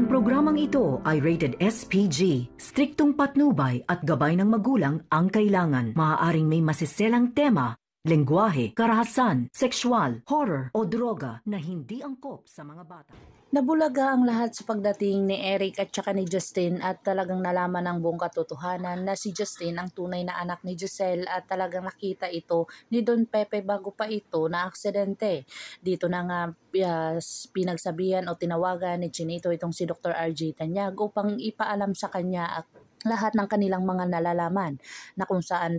Ang programang ito ay rated SPG. Striktong patnubay at gabay ng magulang ang kailangan. Maaaring may masiselang tema, lengguwahe, karahasan, sexual, horror o droga na hindi angkop sa mga bata. Nabulaga ang lahat sa pagdating ni Eric at saka ni Justin at talagang nalaman ng buong katotohanan na si Justin ang tunay na anak ni Giselle at talagang nakita ito ni Don Pepe bago pa ito na aksidente. Dito na nga pinagsabihan o tinawagan ni Chinito itong si Dr. RJ Tanyag upang ipaalam sa kanya lahat ng kanilang mga nalalaman na kung saan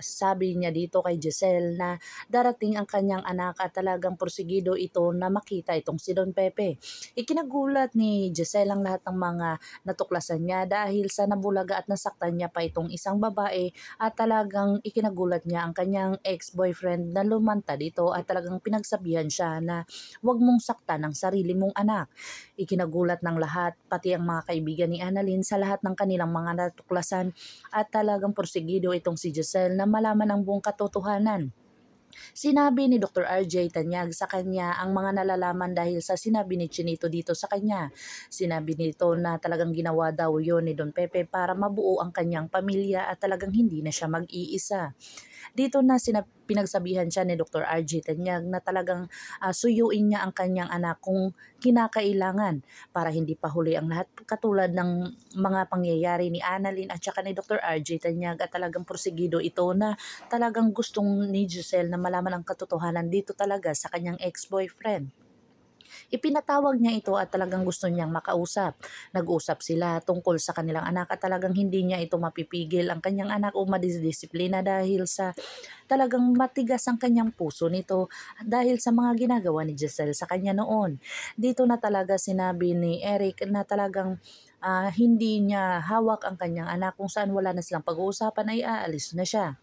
sabi niya dito kay Giselle na darating ang kanyang anak at talagang porsigido ito na makita itong si Don Pepe. Ikinagulat ni Giselle ang lahat ng mga natuklasan niya dahil sa nabulaga at nasaktan niya pa itong isang babae at talagang ikinagulat niya ang kanyang ex-boyfriend na lumanta dito at talagang pinagsabihan siya na huwag mong saktan ang sarili mong anak. Ikinagulat ng lahat, pati ang mga kaibigan ni Annalyn sa lahat ng kanilang mga natuklasan at talagang porsigido itong si Giselle na malaman ang buong katotohanan. Sinabi ni Dr. RJ Tanyag sa kanya ang mga nalalaman dahil sa sinabi ni Chinito dito sa kanya. Sinabi nito na talagang ginawa daw yon ni Don Pepe para mabuo ang kanyang pamilya at talagang hindi na siya mag-iisa. Dito na pinagsabihan siya ni Dr. RJ Tanyag na talagang suyuin niya ang kanyang anak kung kinakailangan para hindi pa huli ang lahat katulad ng mga pangyayari ni Annalyn at saka ni Dr. RJ Tanyag at talagang porsigido ito na talagang gustong ni Giselle na malaman ang katotohanan dito talaga sa kanyang ex-boyfriend. Ipinatawag niya ito at talagang gusto niyang makausap. Nag-usap sila tungkol sa kanilang anak at talagang hindi niya ito mapipigil ang kanyang anak o madidisiplina dahil sa talagang matigas ang kanyang puso nito dahil sa mga ginagawa ni Giselle sa kanya noon. Dito na talaga sinabi ni Eric na talagang hindi niya hawak ang kanyang anak kung saan wala na silang pag-uusapan ay aalis na siya.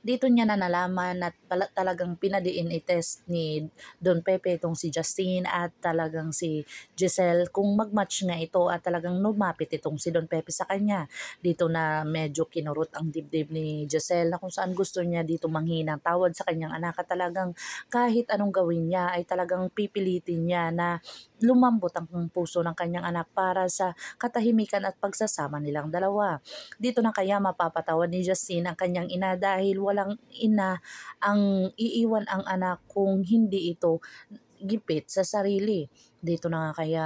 Dito niya na nalaman at talagang pinadiin test ni Don Pepe itong si Justin at talagang si Giselle kung mag-match nga ito at talagang lumapit itong si Don Pepe sa kanya. Dito na medyo kinurot ang dibdib ni Giselle na kung saan gusto niya dito manghinang tawad sa kanyang anak at talagang kahit anong gawin niya ay talagang pipilitin niya na lumambot ang puso ng kanyang anak para sa katahimikan at pagsasama nilang dalawa. Dito na kaya mapapatawad ni Justin ang kanyang ina dahil walang ina ang iiwan ang anak kung hindi ito gipit sa sarili. Dito na nga kaya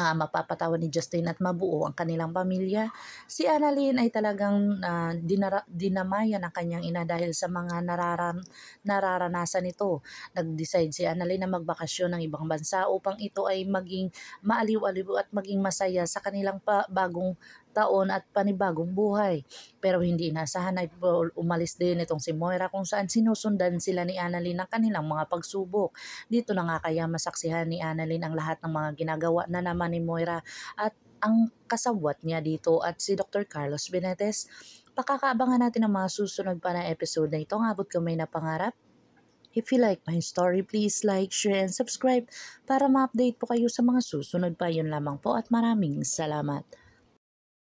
mapapatawad ni Justin at mabuo ang kanilang pamilya. Si Annalyn ay talagang dinamayan ang kanyang ina dahil sa mga nararanasan nito. Nag-decide si Annalyn na magbakasyon ng ibang bansa upang ito ay maging maaliw-aliw at maging masaya sa kanilang bagong taon at panibagong buhay. Pero hindi inasahan ay umalis din itong si Moira kung saan sinusundan sila ni Annalyn ng kanilang mga pagsubok. Dito na nga kaya masaksihan ni Annalyn ang lahat ng mga ginagawa na naman ni Moira at ang kasabwat niya dito at si Dr. Carlos Benitez. Pakakaabangan natin ang mga susunod pa na episode na ito. Abot kamay na pangarap. If you like my story, please like, share, and subscribe para ma-update po kayo sa mga susunod pa. Yun lamang po at maraming salamat.